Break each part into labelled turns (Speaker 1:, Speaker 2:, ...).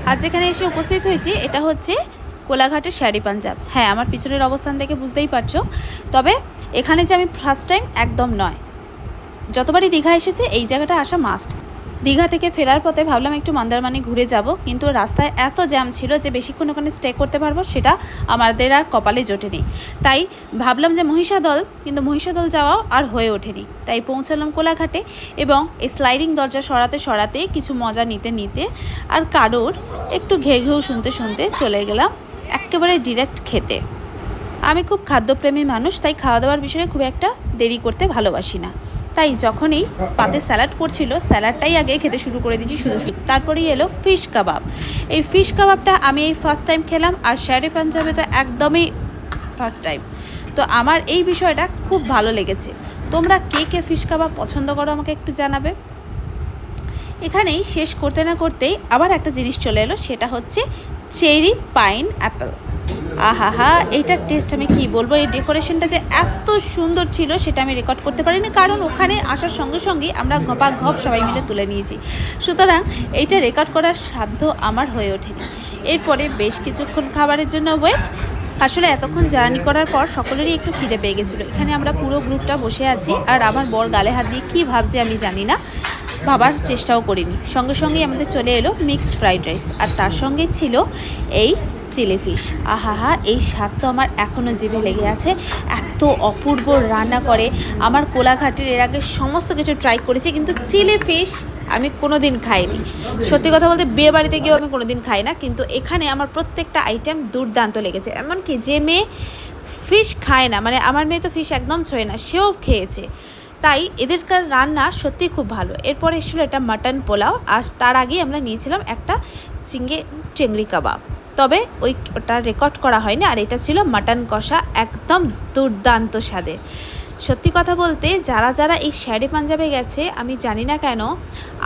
Speaker 1: আজ যেখানে এসে উপস্থিত হয়েছি এটা হচ্ছে কোলাঘাটের শাড়ি পাঞ্জাব। হ্যাঁ, আমার পিছনের অবস্থান দেখে বুঝতেই পারছো। তবে এখানে যে আমি ফার্স্ট টাইম একদম নয়, যতবারই দীঘা এসেছে এই জায়গাটা আসা মাস্ট। দীঘা থেকে ফেরার পথে ভাবলাম একটু মন্দারমণি ঘুরে যাব, কিন্তু রাস্তায় এত জ্যাম ছিল যে বেশিক্ষণ ওখানে স্টে করতে পারবো সেটা আমাদের আর কপালে জোটেনি। তাই ভাবলাম যে মহিষাদল, কিন্তু মহিষাদল যাওয়াও আর হয়ে ওঠেনি। তাই পৌঁছালাম কোলাঘাটে এবং এই স্লাইডিং দরজা সরাতে সরাতে কিছু মজা নিতে নিতে আর কারোর একটু ঘেউ ঘেউ শুনতে শুনতে চলে গেলাম একেবারে ডিরেক্ট খেতে। আমি খুব খাদ্যপ্রেমী মানুষ, তাই খাওয়া দাওয়ার বিষয়ে খুব একটা দেরি করতে ভালোবাসি না। তাই যখনই পাতে স্যালাড পড়ছিল, স্যালাডটাই আগে খেতে শুরু করে দিয়েছি শুধু শুধু। তারপরেই এলো ফিশ কাবাব। এই ফিশ কাবাবটা আমি এই ফার্স্ট টাইম খেলাম, আর শাড়ি পাঞ্জাবে তো একদমই ফার্স্ট টাইম। তো আমার এই বিষয়টা খুব ভালো লেগেছে। তোমরা কে কে ফিশ কাবাব পছন্দ করো আমাকে একটু জানাবে। এখানেই শেষ করতে না করতেই আবার একটা জিনিস চলে এলো, সেটা হচ্ছে চেরি পাইন অ্যাপেল। আহা, এইটার টেস্ট আমি কি বলবো। এই ডেকোরেশনটা যে এত সুন্দর ছিল সেটা আমি রেকর্ড করতে পারিনি, কারণ ওখানে আসার সঙ্গে সঙ্গেই আমরা ঘপা ঘপ সবাই মিলে তুলে নিয়েছি। সুতরাং এইটা রেকর্ড করার সাধ্য আমার হয়ে ওঠেনি। এরপরে বেশ কিছুক্ষণ খাবারের জন্য ওয়েট। আসলে এতক্ষণ জার্নি করার পর সকলেরই একটু খিদে পেয়ে গেছিলো। এখানে আমরা পুরো গ্রুপটা বসে আছি, আর আমার বর গালে হাত দিয়ে কী ভাবছে আমি জানি না, ভাবার চেষ্টাও করিনি। সঙ্গে সঙ্গেই আমাদের চলে এলো মিক্সড ফ্রাইড রাইস, আর তার সঙ্গে ছিল এই চিলি ফিশ। আহা, এই স্বাদ তো আমার এখনও জিভে লেগে আছে। এত অপূর্ব রান্না করে। আমার কোলাঘাটের এর আগে সমস্ত কিছু ট্রাই করেছি, কিন্তু চিলি ফিশ আমি কোনো দিন খাইনি। সত্যি কথা বলতে বিয়ে বাড়িতে গিয়েও আমি কোনো দিন খাই না, কিন্তু এখানে আমার প্রত্যেকটা আইটেম দুর্দান্ত লেগেছে। এমনকি যে মেয়ে ফিশ খায় না, মানে আমার মেয়ে তো ফিশ একদম ছোঁয় না, সেও খেয়েছে। তাই এদেরকার রান্না সত্যি খুব ভালো। এরপরে এসেছিলো এটা মাটন পোলাও, আর তার আগেই আমরা নিয়েছিলাম একটা চিংড়ি কাবাব। তবে ওটা রেকর্ড করা হয়নি। আর এটা ছিল মাটন কষা, একদম দুর্দান্ত স্বাদের। সত্যি কথা বলতে যারা যারা এই শাড়ি পাঞ্জাবে গেছে, আমি জানি না কেন,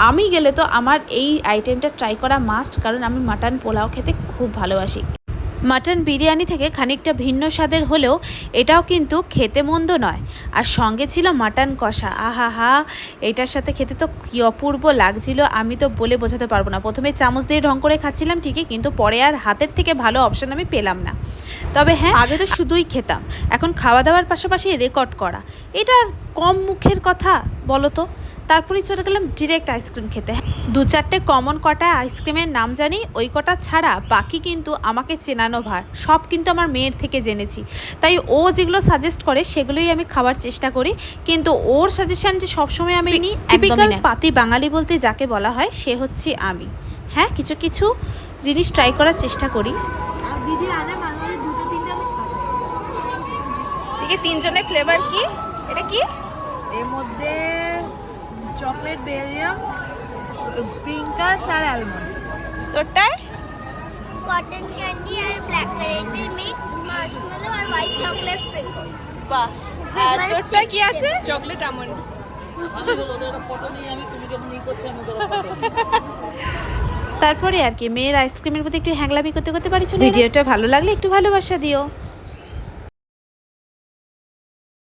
Speaker 1: আমি গেলে তো আমার এই আইটেমটা ট্রাই করা মাস্ট, কারণ আমি মাটন পোলাও খেতে খুব ভালোবাসি। মাটন বিরিয়ানি থেকে খানিকটা ভিন্ন স্বাদের হলেও এটাও কিন্তু খেতে মন্দ নয়। আর সঙ্গে ছিল মাটন কষা। আহা, এটার সাথে খেতে তো কী অপূর্ব লাগছিল, আমি তো বলে বোঝাতে পারবো না। প্রথমে চামচ দিয়ে ঢং করে খাচ্ছিলাম ঠিকই, কিন্তু পরে আর হাতের থেকে ভালো অপশান আমি পেলাম না। তবে হ্যাঁ, আগে তো শুধুই খেতাম, এখন খাওয়া দাওয়ার পাশাপাশি রেকর্ড করা, এটা আর কম মুখের কথা বলো তো। তারপরেই চলে গেলাম ডিরেক্ট আইসক্রিম খেতে। দু চারটে কমন কটা আইসক্রিমের নাম জানি, ওই কটা ছাড়া বাকি কিন্তু আমাকে চেনানো ভার। সব কিন্তু আমার মেয়ের থেকে জেনেছি, তাই ও যেগুলো সাজেস্ট করে সেগুলোই আমি খাওয়ার চেষ্টা করি। কিন্তু ওর সাজেশন যে সবসময় আমি নিই, টিপিক্যাল পাতি বাঙালি বলতে যাকে বলা হয় সে হচ্ছে আমি। হ্যাঁ, কিছু কিছু জিনিস ট্রাই করার চেষ্টা করি।
Speaker 2: দিদি আনে মাঝে দুটো তিনটে আমি খাবো।
Speaker 1: এদিকে তিনজনের ফ্লেভার কি? এটা কি?
Speaker 2: এর মধ্যে চকলেট বেরিয়াম, স্প্রিংকলস আর আলমন্ড।
Speaker 1: তোরটায়?
Speaker 3: কটন ক্যান্ডি আর ব্ল্যাক কারেন্টের মিক্স, মার্শমেলো আর হোয়াইট চকলেট স্প্রিংকলস।
Speaker 1: বাহ। আর তোরটা কি আছে?
Speaker 2: Chocolate almond.
Speaker 1: তারপরে আর কি, মেয়ের আইসক্রিমের প্রতি একটু হ্যাংলামি করতে করতে পারি। ভিডিওটা ভালো লাগলে একটু ভালোবাসা দিও।